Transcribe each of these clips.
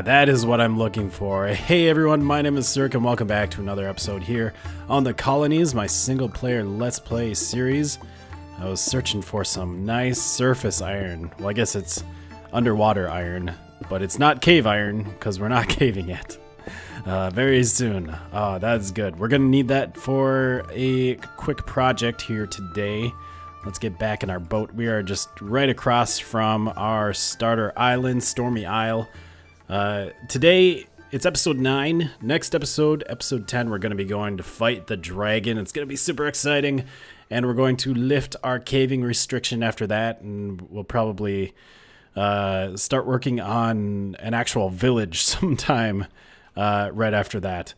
That is what I'm looking for. Hey everyone, my name is theSirhc and welcome back to another episode here on the Colonies, my single player Let's Play series. I was searching for some nice surface iron. Well, I guess it's underwater iron, but it's not cave iron because we're not caving yet. Very soon. That's good. We're gonna need that for a quick project here today. Let's get back in our boat. We are just right across from our starter island, Stormy Isle. Today, it's episode 9. Next episode, episode 10, we're going to be going to fight the dragon. It's going to be super exciting. And we're going to lift our caving restriction after that. And we'll probably start working on an actual village sometime right after that.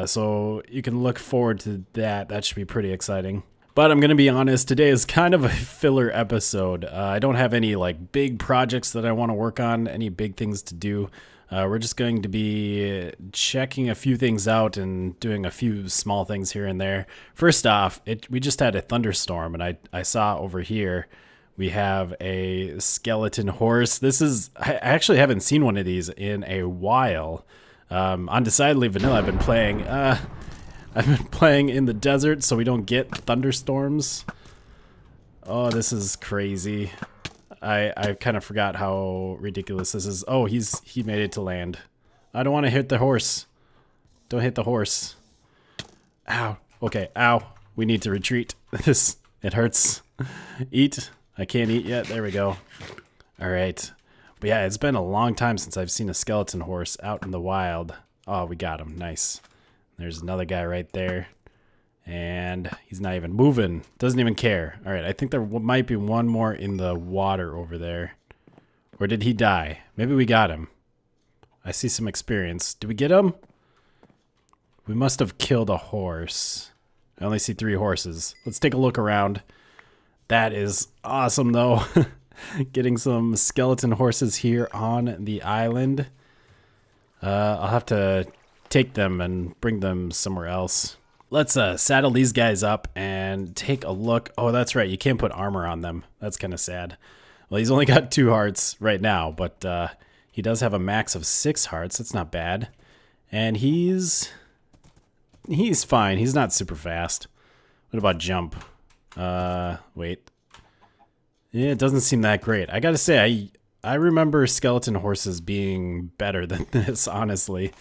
So you can look forward to that. That should be pretty exciting. But I'm going to be honest, today is kind of a filler episode. I don't have any like big projects that I want to work on, any big things to do. We're just going to be checking a few things out and doing a few small things here and there. First off, we just had a thunderstorm, and I saw over here we have a skeleton horse. I actually haven't seen one of these in a while. On Decidedly Vanilla, I've been playing in the desert so we don't get thunderstorms. Oh, this is crazy. I kind of forgot how ridiculous this is. Oh, he made it to land. I don't want to hit the horse. Don't hit the horse. Ow. Okay, ow. We need to retreat. It hurts. Eat. I can't eat yet. There we go. All right. But yeah, it's been a long time since I've seen a skeleton horse out in the wild. Oh, we got him. Nice. There's another guy right there, and he's not even moving. Doesn't even care. All right, I think there might be one more in the water over there. Or did he die? Maybe we got him. I see some experience. Did we get him? We must have killed a horse. I only see 3 horses. Let's take a look around. That is awesome, though. Getting some skeleton horses here on the island. I'll have to take them and bring them somewhere else. Let's saddle these guys up and take a look. Oh, that's right. You can't put armor on them. That's kind of sad. Well, he's only got 2 hearts right now, but he does have a max of 6 hearts. That's not bad. And he's fine. He's not super fast. What about jump? Wait. Yeah, it doesn't seem that great. I gotta say, I remember skeleton horses being better than this, honestly.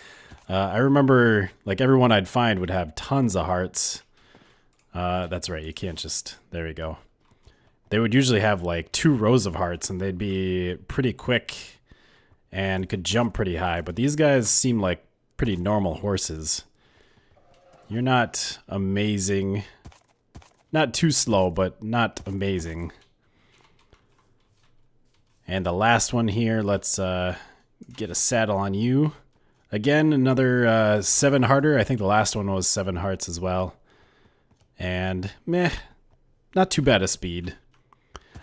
I remember, like, everyone I'd find would have tons of hearts. That's right, you can't just... There we go. They would usually have, like, 2 rows of hearts, and they'd be pretty quick and could jump pretty high. But these guys seem like pretty normal horses. You're not amazing. Not too slow, but not amazing. And the last one here, let's get a saddle on you. Again, another 7 hearter. I think the last one was 7 hearts as well. And meh, not too bad a speed.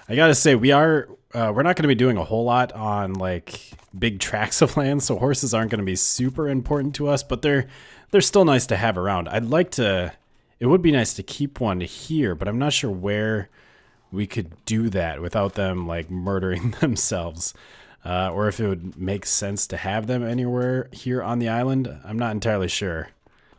I gotta say, we're not going to be doing a whole lot on like big tracts of land, so horses aren't going to be super important to us, but they're still nice to have around. It would be nice to keep one here, but I'm not sure where we could do that without them like murdering themselves. Or if it would make sense to have them anywhere here on the island. I'm not entirely sure.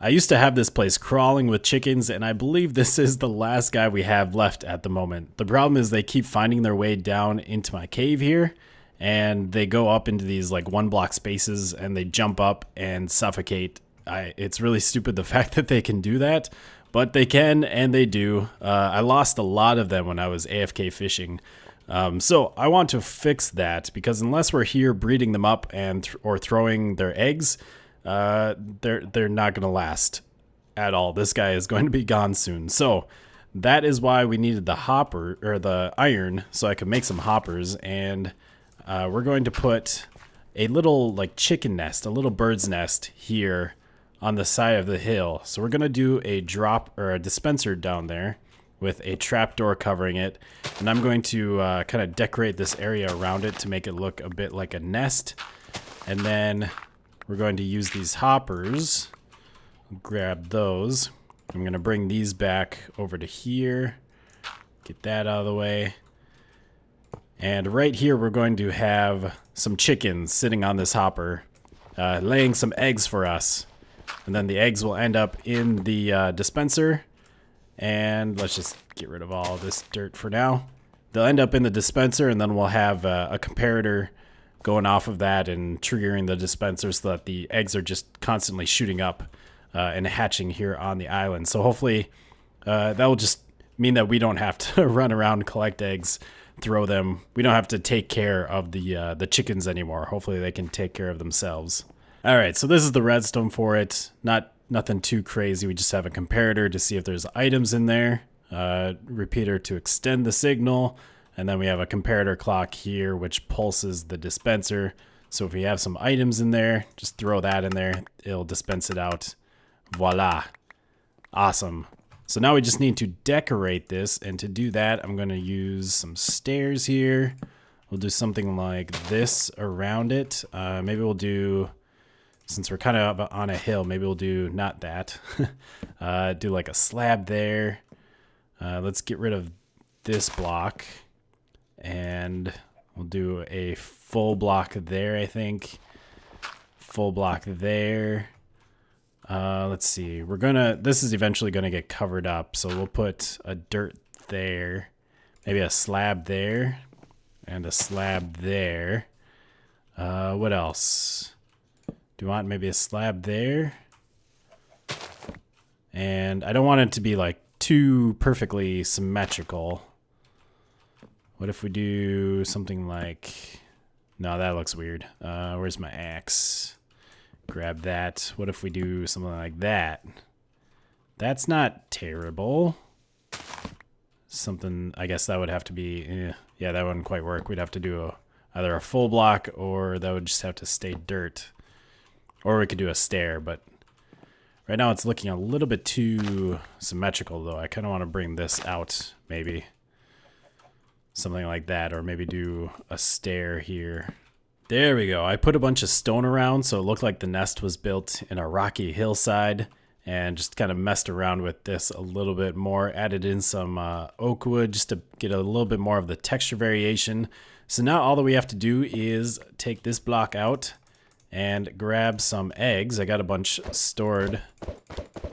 I used to have this place crawling with chickens, and I believe this is the last guy we have left at the moment. The problem is they keep finding their way down into my cave here, and they go up into these like 1-block spaces, and they jump up and suffocate. It's really stupid the fact that they can do that, but they can, and they do. I lost a lot of them when I was AFK fishing. So I want to fix that, because unless we're here breeding them up or throwing their eggs, they're not going to last at all. This guy is going to be gone soon. So that is why we needed the hopper or the iron, so I could make some hoppers. And we're going to put a little like chicken nest, a little bird's nest here on the side of the hill. So we're going to do a drop or a dispenser down there with a trapdoor covering it, and I'm going to kind of decorate this area around it to make it look a bit like a nest. And then we're going to use these hoppers. Grab those. I'm going to bring these back over to here. Get that out of the way. And right here we're going to have some chickens sitting on this hopper. laying some eggs for us. And then the eggs will end up in the dispenser. And let's just get rid of all this dirt for now. They'll end up in the dispenser, and then we'll have a comparator going off of that and triggering the dispenser so that the eggs are just constantly shooting up and hatching here on the island. So hopefully that will just mean that we don't have to run around, collect eggs, throw them. We don't have to take care of the chickens anymore. Hopefully they can take care of themselves. All right, so this is the redstone for it. Nothing too crazy. We just have a comparator to see if there's items in there. Repeater to extend the signal. And then we have a comparator clock here, which pulses the dispenser. So if we have some items in there, just throw that in there. It'll dispense it out. Voila. Awesome. So now we just need to decorate this. And to do that, I'm going to use some stairs here. We'll do something like this around it. Maybe we'll do... Since we're kind of on a hill, maybe we'll do not that. Do like a slab there. Let's get rid of this block. And we'll do a full block there, I think. Full block there. Let's see. This is eventually gonna get covered up, so we'll put a dirt there. Maybe a slab there. And a slab there. What else? Do you want maybe a slab there? And I don't want it to be like too perfectly symmetrical. What if we do something like... No, that looks weird. Where's my axe? Grab that. What if we do something like that? That's not terrible. Something, I guess that would have to be... yeah, that wouldn't quite work. We'd have to do either a full block or that would just have to stay dirt. Or we could do a stair, but right now it's looking a little bit too symmetrical, though. I kind of want to bring this out, maybe. Something like that, or maybe do a stair here. There we go. I put a bunch of stone around, so it looked like the nest was built in a rocky hillside, and just kind of messed around with this a little bit more. Added in some oak wood just to get a little bit more of the texture variation. So now all that we have to do is take this block out and grab some eggs. I got a bunch stored,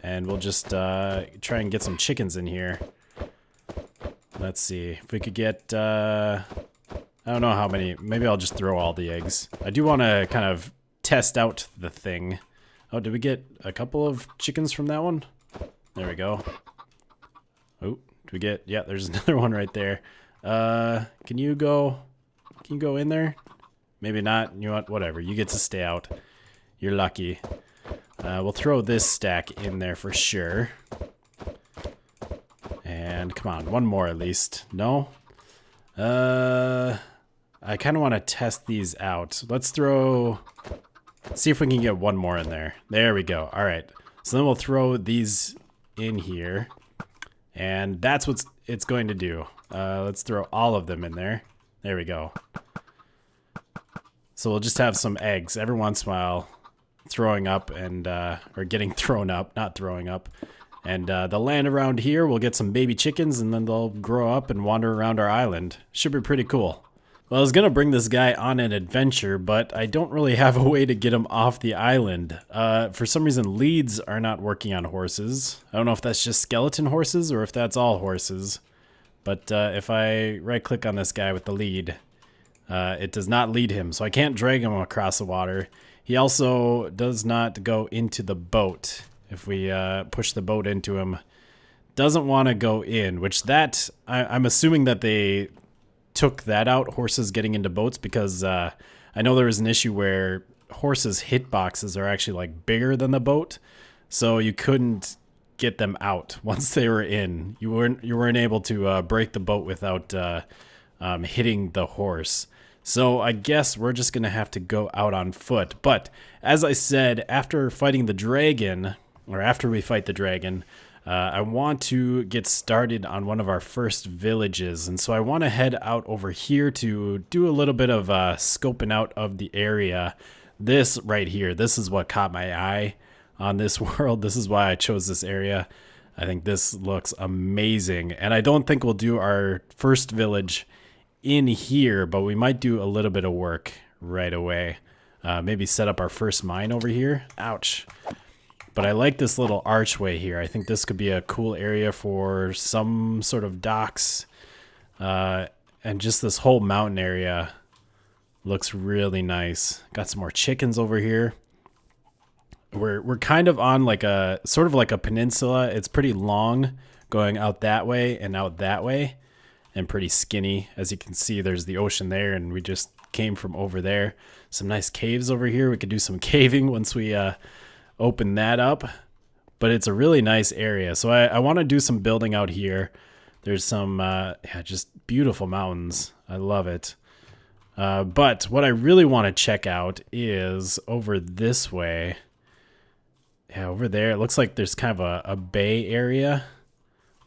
and we'll just try and get some chickens in here. Let's see if we could get I don't know how many. Maybe I'll just throw all the eggs. I do want to kind of test out the thing. Oh, did we get a couple of chickens from that one? There we go. Oh, did we get... Yeah, there's another one right there. Can you go in there? Maybe not. You know what? Whatever. You get to stay out. You're lucky. We'll throw this stack in there for sure. And come on, one more at least. No? I kind of want to test these out. Let's see if we can get one more in there. There we go. All right. So then we'll throw these in here. And that's what it's going to do. Let's throw all of them in there. There we go. So we'll just have some eggs every once in a while throwing up and, or getting thrown up, not throwing up. And they'll land around here. We'll get some baby chickens and then they'll grow up and wander around our island. Should be pretty cool. Well, I was going to bring this guy on an adventure, but I don't really have a way to get him off the island. For some reason, leads are not working on horses. I don't know if that's just skeleton horses or if that's all horses. But if I right-click on this guy with the lead, it does not lead him, so I can't drag him across the water. He also does not go into the boat. If we push the boat into him, doesn't want to go in, which I'm assuming that they took that out, horses getting into boats, because I know there was an issue where horses' hitboxes are actually like bigger than the boat, so you couldn't get them out once they were in. You weren't able to break the boat without hitting the horse. So I guess we're just gonna have to go out on foot. But as I said, after fighting the dragon, or after we fight the dragon, I want to get started on one of our first villages. And so I want to head out over here to do a little bit of scoping out of the area. This right here, this is what caught my eye on this world. This is why I chose this area. I think this looks amazing. And I don't think we'll do our first village in here, but we might do a little bit of work right away. maybe set up our first mine over here. Ouch. But I like this little archway here. I think this could be a cool area for some sort of docks. And just this whole mountain area looks really nice. Got some more chickens over here. We're kind of on like a sort of like a peninsula. It's pretty long going out that way and out that way, and pretty skinny. As you can see, there's the ocean there, and we just came from over there. Some nice caves over here. We could do some caving once we open that up. But it's a really nice area. So I want to do some building out here. There's some just beautiful mountains. I love it. But what I really want to check out is over this way. Yeah, over there, it looks like there's kind of a bay area.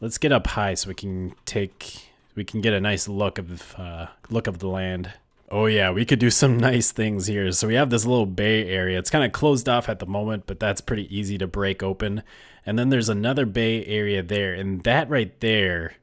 Let's get up high so we can get a nice look of the land. Oh yeah, we could do some nice things here. So we have this little bay area. It's kind of closed off at the moment, but that's pretty easy to break open. And then there's another bay area there, and that right there,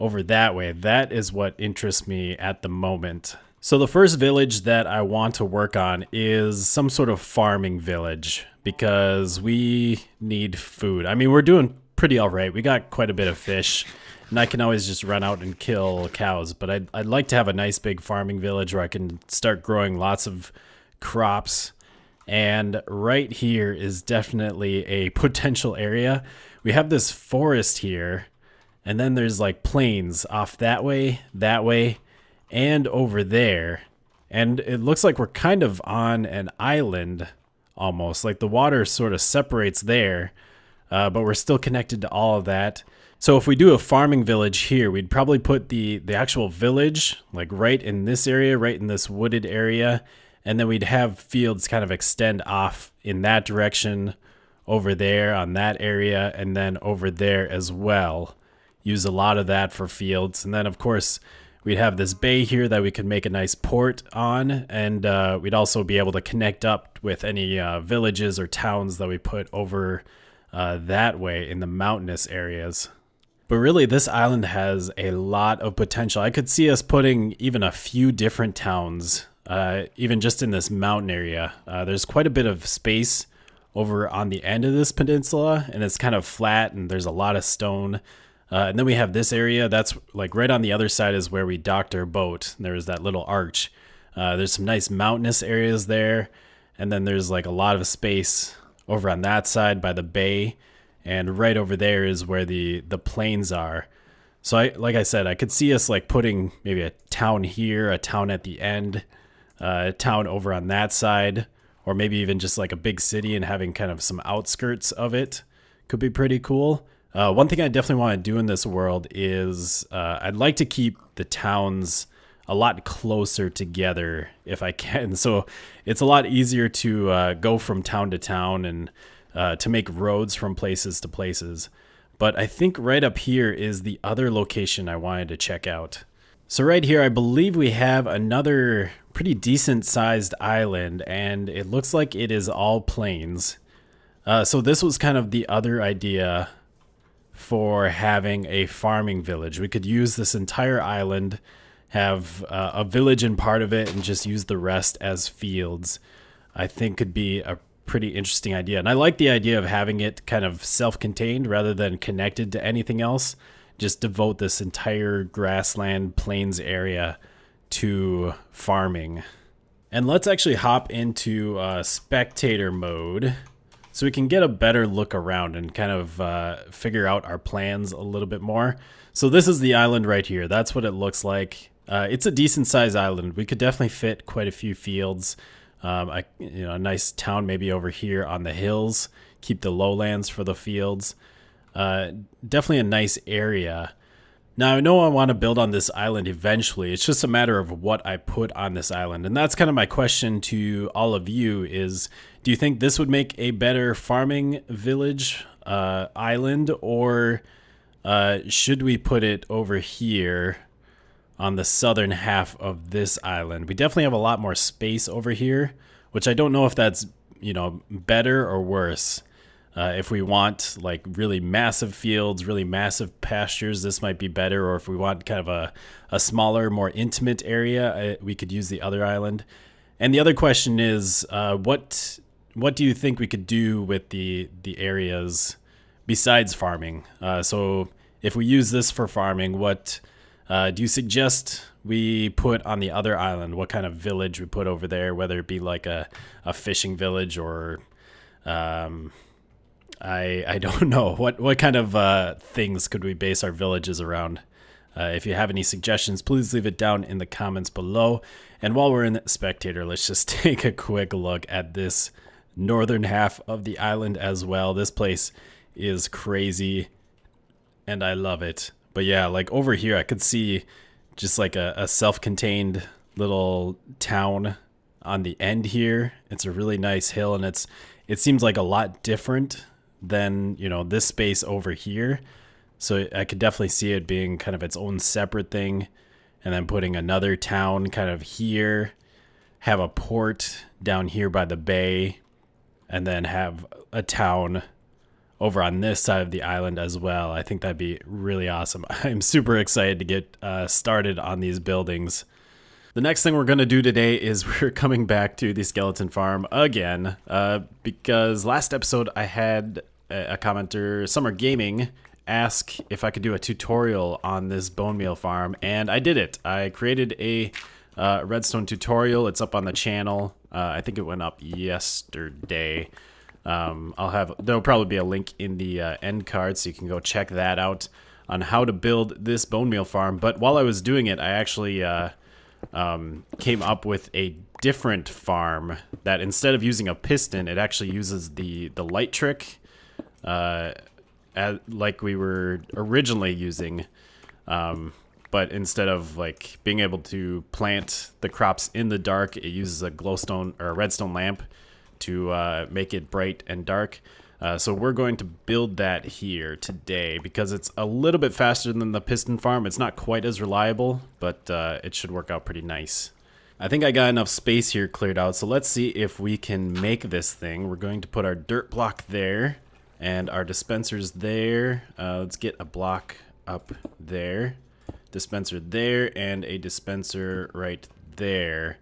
over that way, that is what interests me at the moment. So the first village that I want to work on is some sort of farming village, because we need food. I mean, we're doing pretty all right. We got quite a bit of fish, and I can always just run out and kill cows. But I'd like to have a nice big farming village where I can start growing lots of crops. And right here is definitely a potential area. We have this forest here, and then there's like plains off that way, and over there. And it looks like we're kind of on an island almost. Like the water sort of separates there, but we're still connected to all of that. So if we do a farming village here, we'd probably put the actual village like right in this area, right in this wooded area. And then we'd have fields kind of extend off in that direction, over there on that area, and then over there as well. Use a lot of that for fields. And then of course, we'd have this bay here that we could make a nice port on, and we'd also be able to connect up with any villages or towns that we put over that way in the mountainous areas. But really, this island has a lot of potential. I could see us putting even a few different towns, even just in this mountain area. There's quite a bit of space over on the end of this peninsula, and it's kind of flat, and there's a lot of stone. And then we have this area that's like right on the other side is where we docked our boat. There's that little arch. There's some nice mountainous areas there. And then there's like a lot of space over on that side by the bay. And right over there is where the plains are. So like I said, I could see us like putting maybe a town here, a town at the end, a town over on that side, or maybe even just like a big city and having kind of some outskirts of it. Could be pretty cool. One thing I definitely want to do in this world is I'd like to keep the towns a lot closer together if I can. So it's a lot easier to go from town to town and to make roads from places to places. But I think right up here is the other location I wanted to check out. So right here, I believe we have another pretty decent sized island, and it looks like it is all plains. So this was kind of the other idea for having a farming village. We could use this entire island, have a village in part of it, and just use the rest as fields. I think could be a pretty interesting idea. And I like the idea of having it kind of self-contained rather than connected to anything else. Just devote this entire grassland plains area to farming. And let's actually hop into spectator mode, so we can get a better look around and kind of figure out our plans a little bit more. So this is the island right here. That's what it looks like. It's a decent sized island. We could definitely fit quite a few fields. A nice town maybe over here on the hills. Keep the lowlands for the fields. Definitely a nice area. Now, I know I want to build on this island eventually. It's just a matter of what I put on this island. And that's kind of my question to all of you is, do you think this would make a better farming village island, or should we put it over here on the southern half of this island? We definitely have a lot more space over here, which I don't know if that's, better or worse. If we want like really massive fields, really massive pastures, this might be better. Or if we want kind of a smaller, more intimate area, we could use the other island. And the other question is, what do you think we could do with the areas besides farming? So if we use this for farming, what do you suggest we put on the other island? What kind of village we put over there, whether it be like a fishing village or I don't know. What kind of things could we base our villages around? If you have any suggestions, please leave it down in the comments below. And while we're in Spectator, let's just take a quick look at this northern half of the island as well. This place is crazy and I love it. But yeah, like over here, I could see just like a self-contained little town on the end here. It's a really nice hill, and it seems like a lot different than, you know, this space over here. So I could definitely see it being kind of its own separate thing, and then putting another town kind of here, have a port down here by the bay, and then have a town over on this side of the island as well. I think that'd be really awesome. I'm super excited to get started on these buildings. The next thing we're going to do today is we're coming back to the skeleton farm again, because last episode I had a commenter, Summer Gaming, ask if I could do a tutorial on this bone meal farm, and I did it. I created a redstone tutorial. It's up on the channel. I think it went up yesterday. There'll probably be a link in the end card, so you can go check that out on how to build this bone meal farm. But while I was doing it, I actually came up with a different farm that, instead of using a piston, it actually uses the light trick, like we were originally using. But instead of like being able to plant the crops in the dark, it uses a glowstone or a redstone lamp to make it bright and dark. So we're going to build that here today because it's a little bit faster than the piston farm. It's not quite as reliable, but it should work out pretty nice. I think I got enough space here cleared out, so let's see if we can make this thing. We're going to put our dirt block there and our dispensers there. Let's get a block up there, dispenser there, and a dispenser right there.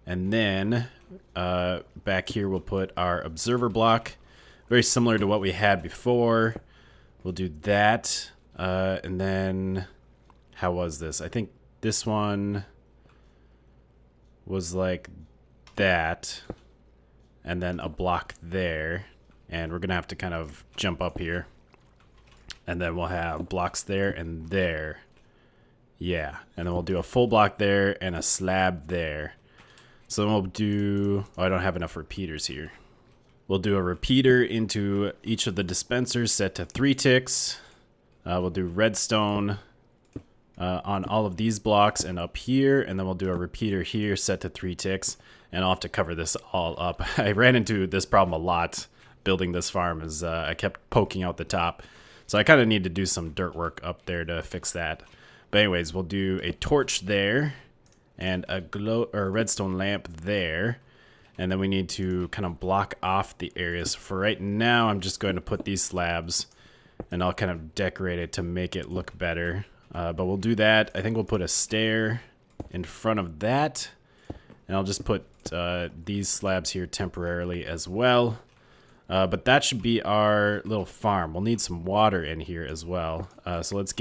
And then back here we'll put our observer block, very similar to what we had before. We'll do that. And then, how was this? I think this one was like that, and then a block there. And we're gonna have to kind of jump up here. And then we'll have blocks there and there. Yeah, and then we'll do a full block there and a slab there. So then we'll do, oh, I don't have enough repeaters here. We'll do a repeater into each of the dispensers set to 3 ticks. We'll do redstone on all of these blocks and up here, and then we'll do a repeater here set to 3 ticks. And I'll have to cover this all up. I ran into this problem a lot building this farm, as I kept poking out the top. So I kind of need to do some dirt work up there to fix that. But anyways, we'll do a torch there and a redstone lamp there. And then we need to kind of block off the areas. For right now, I'm just going to put these slabs, and I'll kind of decorate it to make it look better. But we'll do that. I think we'll put a stair in front of that. And I'll just put these slabs here temporarily as well. But that should be our little farm. We'll need some water in here as well. So let's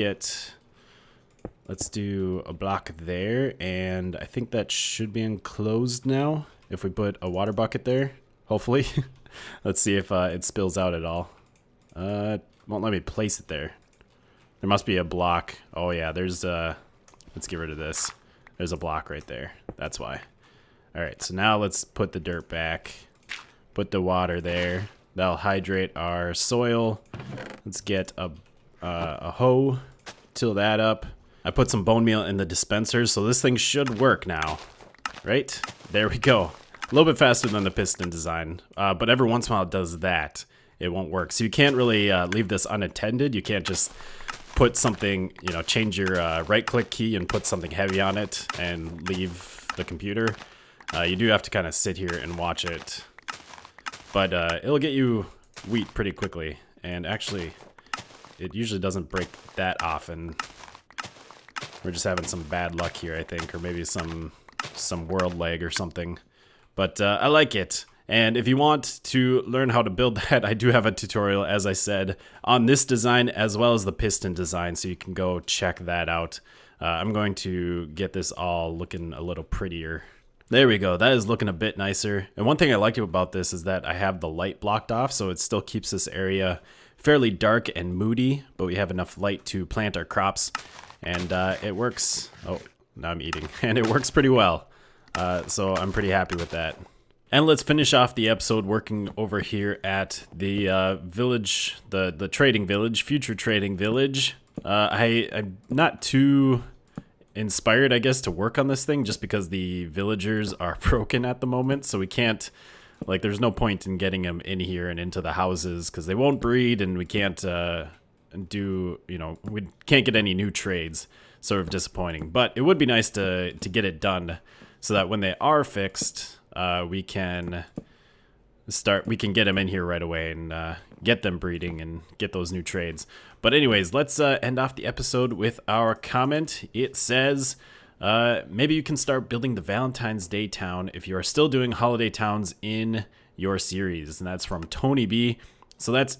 do a block there, and I think that should be enclosed now if we put a water bucket there, hopefully. Let's see if it spills out at all. Won't let me place it there. There must be a block. Oh yeah, there's let's get rid of this. There's a block right there. That's why. Alright, so now let's put the dirt back. Put the water there. That'll hydrate our soil. Let's get a hoe. Till that up. I put some bone meal in the dispensers, so this thing should work now. Right? There we go. A little bit faster than the piston design, but every once in a while it does that. It won't work. So you can't really leave this unattended. You can't just put something, you know, change your right-click key and put something heavy on it and leave the computer. You do have to kind of sit here and watch it. But it'll get you wheat pretty quickly. And actually, it usually doesn't break that often. We're just having some bad luck here, I think, or maybe some world lag or something. But I like it. And if you want to learn how to build that, I do have a tutorial, as I said, on this design as well as the piston design, so you can go check that out. I'm going to get this all looking a little prettier. There we go. That is looking a bit nicer. And one thing I like about this is that I have the light blocked off, so it still keeps this area fairly dark and moody, but we have enough light to plant our crops. And it works. Oh, now I'm eating. And it works pretty well. So I'm pretty happy with that. And let's finish off the episode working over here at the village, the trading village, future trading village. I'm not too inspired, I guess, to work on this thing just because the villagers are broken at the moment. So we can't, like, there's no point in getting them in here and into the houses because they won't breed, and we can't do, you know, we can't get any new trades. Sort of disappointing. But it would be nice to get it done so that when they are fixed, we can get them in here right away and get them breeding and get those new trades. But anyways, let's end off the episode with our comment. It says, maybe you can start building the Valentine's Day town if you are still doing holiday towns in your series. And that's from Tony B. So that's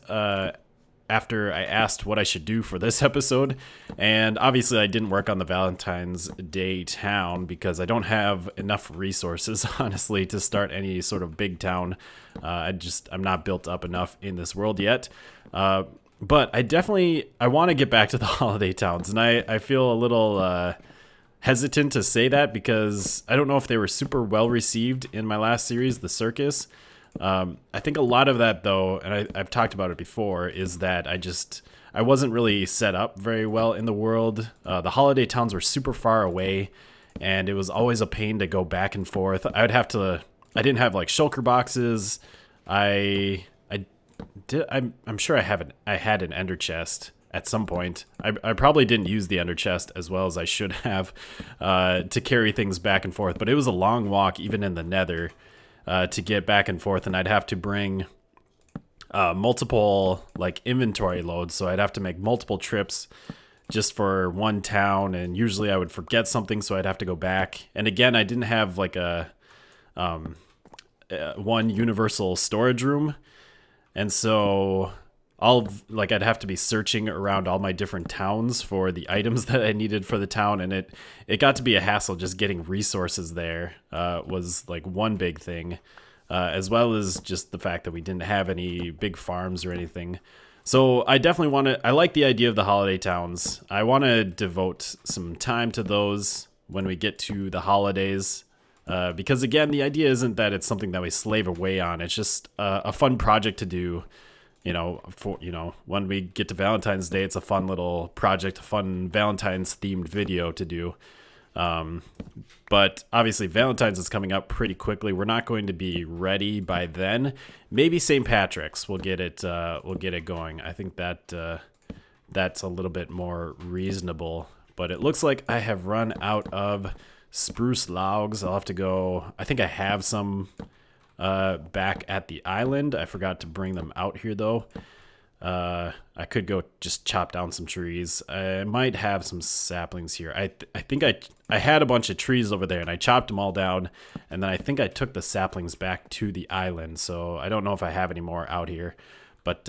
after I asked what I should do for this episode. And obviously I didn't work on the Valentine's Day town because I don't have enough resources, honestly, to start any sort of big town. I'm not built up enough in this world yet. But I want to get back to the holiday towns. And I feel a little hesitant to say that because I don't know if they were super well received in my last series, The Circus. I think a lot of that, though, and I've talked about it before, is that I wasn't really set up very well in the world. The holiday towns were super far away, and it was always a pain to go back and forth. I didn't have like shulker boxes. I'm sure I had an ender chest at some point. I probably didn't use the ender chest as well as I should have to carry things back and forth, but it was a long walk even in the nether. To get back and forth, and I'd have to bring multiple like inventory loads, so I'd have to make multiple trips just for one town, and usually I would forget something, so I'd have to go back. And again, I didn't have like a one universal storage room, and so I'd have to be searching around all my different towns for the items that I needed for the town, and it got to be a hassle just getting resources there. Was like one big thing, as well as just the fact that we didn't have any big farms or anything. So I definitely I like the idea of the holiday towns. I want to devote some time to those when we get to the holidays. Because again, the idea isn't that it's something that we slave away on. It's just a fun project to do. When we get to Valentine's Day, it's a fun little project, a fun Valentine's themed video to do. But obviously Valentine's is coming up pretty quickly. We're not going to be ready by then. Maybe St. Patrick's will get it going. I think that that's a little bit more reasonable. But it looks like I have run out of spruce logs. I'll have to go. I think I have some back at the island. I forgot to bring them out here though. I could go just chop down some trees. I might have some saplings here. I think I had a bunch of trees over there and I chopped them all down, and then I think I took the saplings back to the island, so I don't know if I have any more out here. But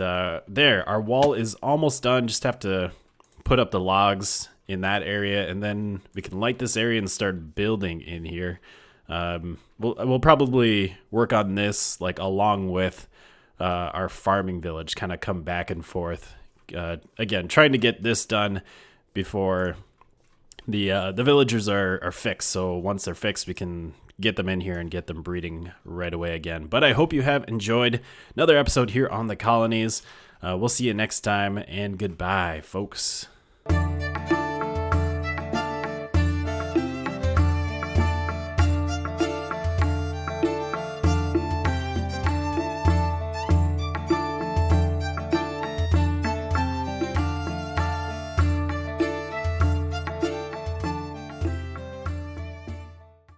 there, our wall is almost done. Just have to put up the logs in that area, and then we can light this area and start building in here. We'll probably work on this like along with our farming village, kind of come back and forth. Again, trying to get this done before the villagers are fixed. So once they're fixed, we can get them in here and get them breeding right away again. But I hope you have enjoyed another episode here on the Colonies. We'll see you next time, and goodbye, folks.